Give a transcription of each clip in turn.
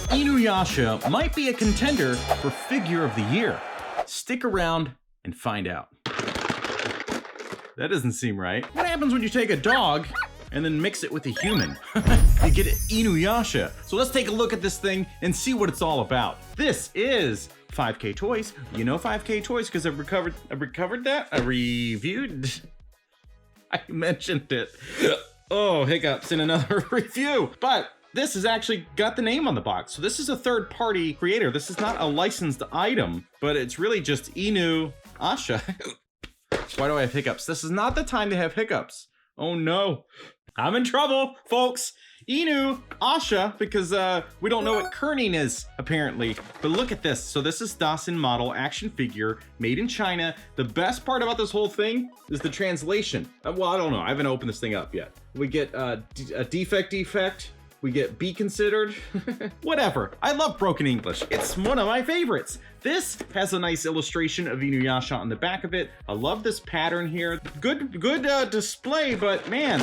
Inuyasha might be a contender for Figure of the Year. Stick around and find out. That doesn't seem right. What happens when you take a dog and then mix it with a human? You get Inuyasha. So let's take a look at this thing and see what it's all about. This is 5K Toys. You know 5K Toys because I reviewed. I mentioned it. Oh, hiccups in another review. But this has actually got the name on the box. So this is a third-party creator. This is not a licensed item, but it's really just Inuyasha. Why do I have hiccups? This is not the time to have hiccups. Oh no. I'm in trouble, folks. Inuyasha, because we don't know what kerning is, apparently. But look at this. So this is Dasin Model action figure made in China. The best part about this whole thing is the translation. Well, I don't know. I haven't opened this thing up yet. We get a defect. We get be considered. Whatever. I love broken English. It's one of my favorites. This has a nice illustration of Inuyasha on the back of it. I love this pattern here. Good display, but man,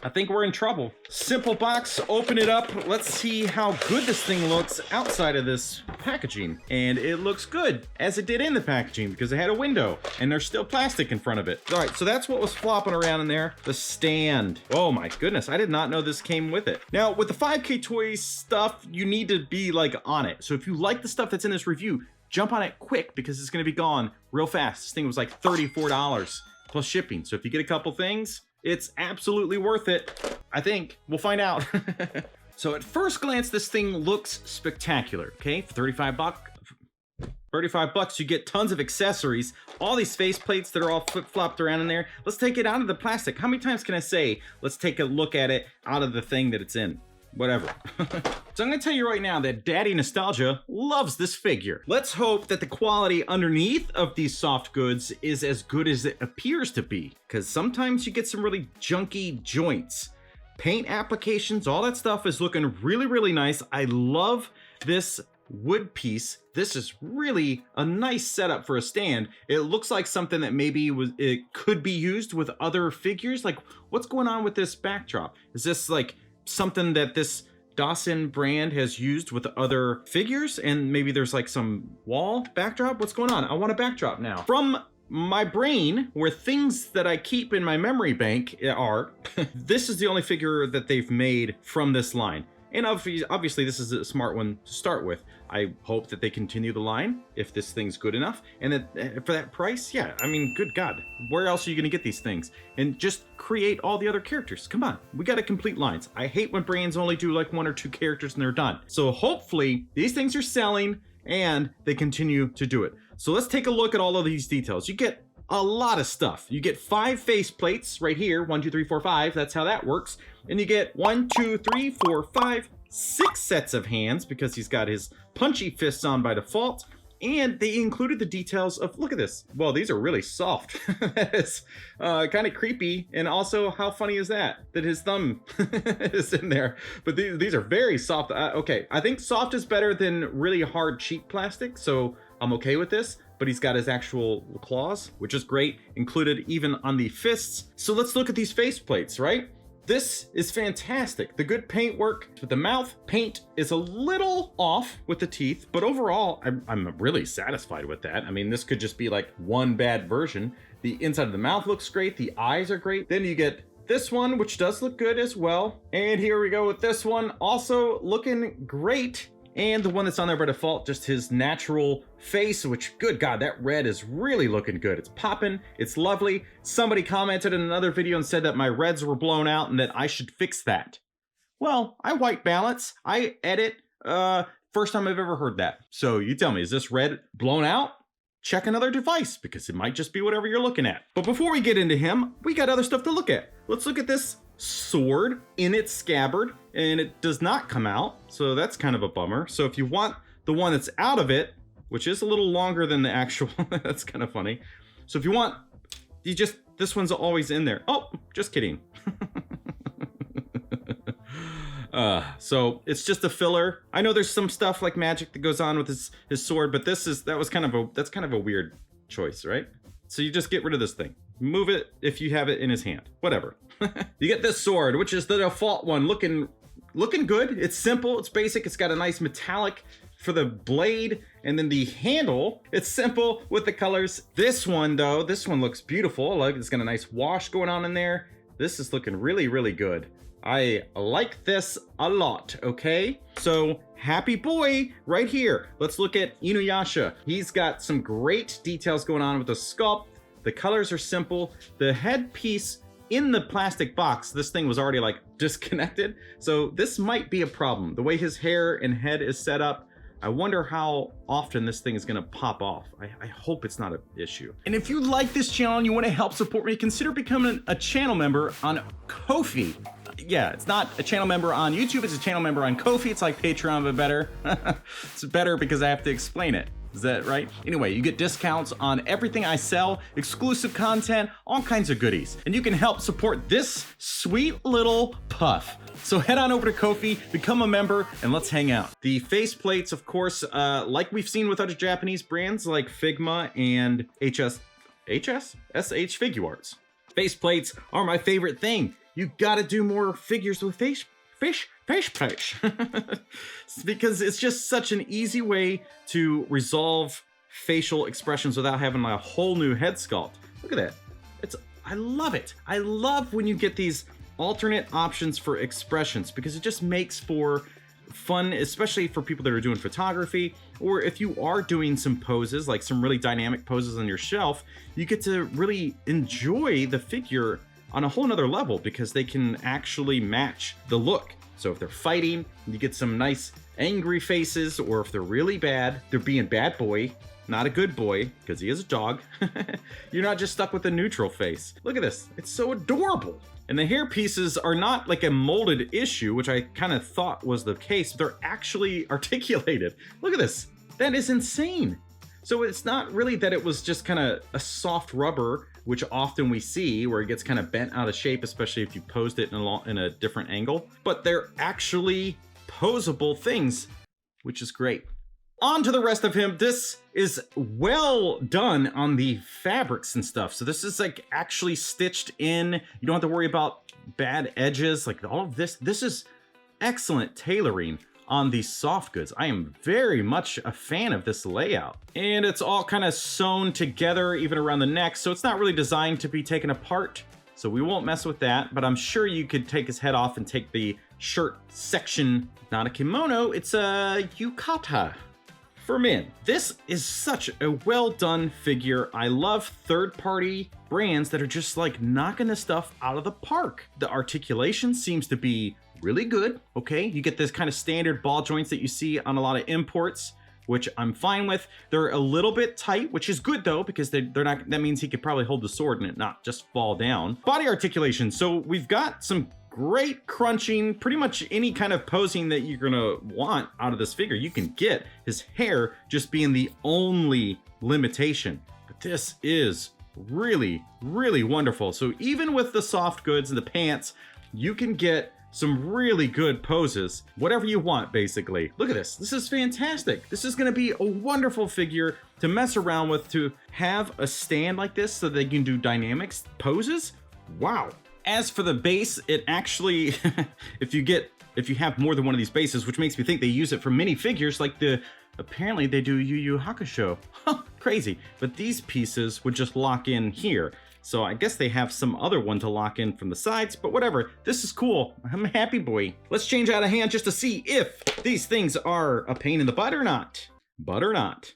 I think we're in trouble. Simple box, open it up. Let's see how good this thing looks outside of this packaging. And it looks good, as it did in the packaging, because it had a window, and there's still plastic in front of it. All right, so that's what was flopping around in there. The stand. Oh my goodness, I did not know this came with it. Now, with the 5K Toys stuff, you need to be like on it. So if you like the stuff that's in this review, jump on it quick, because it's gonna be gone real fast. This thing was like $34 plus shipping. So if you get a couple things, it's absolutely worth it. I think. We'll find out. So at first glance, this thing looks spectacular, okay? For 35 bucks, you get tons of accessories, all these face plates that are all flip-flopped around in there. Let's take it out of the plastic. How many times can I say, let's take a look at it out of the thing that it's in? Whatever. So I'm gonna tell you right now that Daddy Nostalgia loves this figure. Let's hope that the quality underneath of these soft goods is as good as it appears to be, because sometimes you get some really junky joints. Paint applications, all that stuff is looking really, really nice. I love this wood piece. This is really a nice setup for a stand. It looks like something that maybe it could be used with other figures. Like, what's going on with this backdrop? Is this like something that this Dasin brand has used with other figures, and maybe there's like some wall backdrop? What's going on? I want a backdrop now. From my brain, where things that I keep in my memory bank are, this is the only figure that they've made from this line. And obviously this is a smart one to start with. I hope that they continue the line if this thing's good enough. And that for that price, yeah, I mean, good God, where else are you gonna get these things? And just create all the other characters. Come on, we gotta complete lines. I hate when brands only do like 1 or 2 characters and they're done. So hopefully these things are selling and they continue to do it. So let's take a look at all of these details. You get a lot of stuff. You get 5 face plates right here, 1, 2, 3, 4, 5. That's how that works. And you get 1, 2, 3, 4, 5, 6 sets of hands, because he's got his punchy fists on by default. And they included the details of, look at this. Well, these are really soft. That is kind of creepy. And also, how funny is that his thumb is in there? But these are very soft. Okay, I think soft is better than really hard, cheap plastic. So I'm okay with this. But he's got his actual claws, which is great, included even on the fists. So let's look at these face plates, right? This is fantastic. The good paint work with the mouth. Paint is a little off with the teeth, but overall, I'm really satisfied with that. I mean, this could just be like one bad version. The inside of the mouth looks great. The eyes are great. Then you get this one, which does look good as well. And here we go with this one, also looking great. And the one that's on there by default, just his natural face, which, good God, that red is really looking good. It's popping, it's lovely. Somebody commented in another video and said that my reds were blown out and that I should fix that. Well, I white balance, I edit, first time I've ever heard that. So you tell me, is this red blown out? Check another device, because it might just be whatever you're looking at. But before we get into him, we got other stuff to look at. Let's look at this sword in its scabbard, and it does not come out, so that's kind of a bummer. So if you want the one that's out of it, which is a little longer than the actual, that's kind of funny. So if you want, this one's always in there. Oh, just kidding. So it's just a filler. I know there's some stuff like magic that goes on with his sword, but that's kind of a weird choice, right? So you just get rid of this thing. Move it if you have it in his hand. Whatever. You get this sword, which is the default one, looking looking good. It's simple, it's basic, it's got a nice metallic for the blade, and then the handle, it's simple with the colors. This one though, this one looks beautiful. Look, it's got a nice wash going on in there. This is looking really, really good. I like this a lot, okay? So, happy boy right here. Let's look at Inuyasha. He's got some great details going on with the sculpt. The colors are simple. The headpiece in the plastic box, this thing was already like disconnected. So this might be a problem. The way his hair and head is set up, I wonder how often this thing is gonna pop off. I hope it's not an issue. And if you like this channel and you wanna help support me, consider becoming a channel member on Ko-fi. Yeah, it's not a channel member on YouTube, it's a channel member on Ko-fi. It's like Patreon, but better. It's better because I have to explain it. Is that right? Anyway, you get discounts on everything I sell, exclusive content, all kinds of goodies. And you can help support this sweet little puff. So head on over to Ko-fi, become a member, and let's hang out. The faceplates, of course, like we've seen with other Japanese brands like Figma and SH Figuarts. Faceplates are my favorite thing. You gotta do more figures with faceplates. Because it's just such an easy way to resolve facial expressions without having a whole new head sculpt. Look at that. I love it. I love when you get these alternate options for expressions because it just makes for fun, especially for people that are doing photography, or if you are doing some poses, like some really dynamic poses on your shelf, you get to really enjoy the figure on a whole nother level because they can actually match the look. So if they're fighting, you get some nice angry faces, or if they're really bad, they're being bad boy, not a good boy, because he is a dog. You're not just stuck with a neutral face. Look at this, it's so adorable. And the hair pieces are not like a molded issue, which I kind of thought was the case. They're actually articulated. Look at this, that is insane. So it's not really that it was just kind of a soft rubber, which often we see where it gets kind of bent out of shape, especially if you posed it in a different angle, but they're actually posable things, which is great. On to the rest of him. This is well done on the fabrics and stuff. So this is like actually stitched in. You don't have to worry about bad edges. Like all of this is excellent tailoring on these soft goods. I am very much a fan of this layout. And it's all kind of sewn together even around the neck, so it's not really designed to be taken apart. So we won't mess with that, but I'm sure you could take his head off and take the shirt section, not a kimono, it's a yukata for men. This is such a well done figure. I love third-party brands that are just like knocking this stuff out of the park. The articulation seems to be really good, okay? You get this kind of standard ball joints that you see on a lot of imports, which I'm fine with. They're a little bit tight, which is good though, because they're not, that means he could probably hold the sword and it not just fall down. Body articulation, so we've got some great crunching, pretty much any kind of posing that you're gonna want out of this figure, you can get. His hair just being the only limitation. But this is really, really wonderful. So even with the soft goods and the pants, you can get some really good poses, whatever you want, basically. Look at this. This is fantastic. This is going to be a wonderful figure to mess around with, to have a stand like this so they can do dynamics poses. Wow. As for the base, it actually, if you have more than one of these bases, which makes me think they use it for mini figures, like apparently they do Yuyu Hakusho. Crazy. But these pieces would just lock in here. So I guess they have some other one to lock in from the sides, but whatever. This is cool. I'm a happy boy. Let's change out a hand just to see if these things are a pain in the butt or not. Butt or not.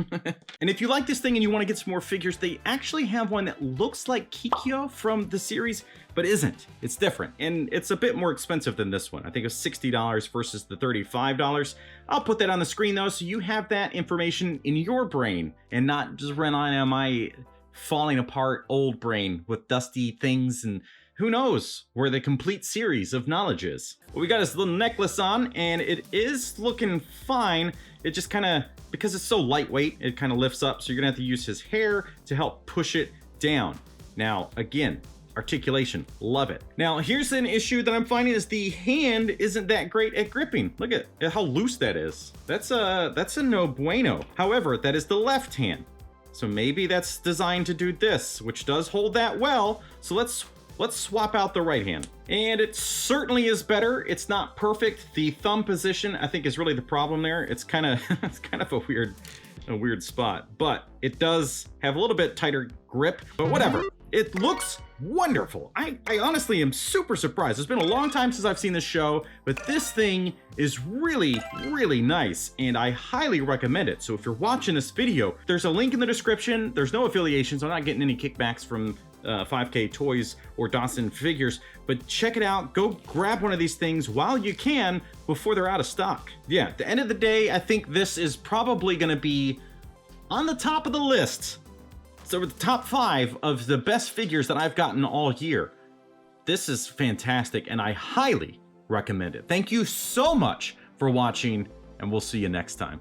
And if you like this thing and you want to get some more figures, they actually have one that looks like Kikyo from the series, but isn't. It's different, and it's a bit more expensive than this one. I think it's $60 versus the $35. I'll put that on the screen though, so you have that information in your brain and not just relying on my falling apart old brain with dusty things, and who knows where the complete series of knowledge is. Well, we got this little necklace on and it is looking fine. It just kind of, because it's so lightweight, it kind of lifts up, so you're gonna have to use his hair to help push it down. Now, again, articulation, love it. Now, here's an issue that I'm finding is the hand isn't that great at gripping. Look at how loose that is. That's a no bueno. However, that is the left hand. So maybe that's designed to do this, which does hold that well. So let's Let's swap out the right hand. And it certainly is better. It's not perfect. The thumb position, I think, is really the problem there. It's kind of it's kind of a weird spot, but it does have a little bit tighter grip, but whatever. It looks wonderful. I honestly am super surprised. It's been a long time since I've seen this show, but this thing is really, really nice, and I highly recommend it. So if you're watching this video, there's a link in the description. There's no affiliations. I'm not getting any kickbacks from 5K Toys or Dasin Figures, but check it out. Go grab one of these things while you can before they're out of stock. Yeah, at the end of the day, I think this is probably gonna be on the top of the list. So the top 5 of the best figures that I've gotten all year. This is fantastic, and I highly recommend it. Thank you so much for watching, and we'll see you next time.